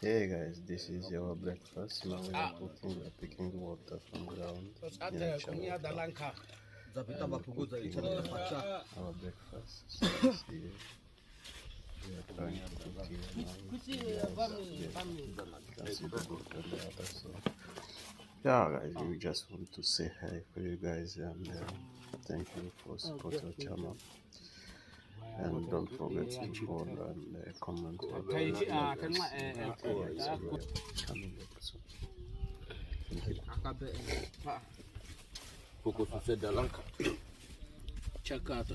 Hey guys, this is your breakfast. Now we are picking water from ground. Our breakfast. So see, we are trying to cook here now. See the boat on the other side. Yeah guys, we just want to say hi for you guys and thank you for support our channel. And don't forget to follow and comment. Coming episode. Thank you. Check out.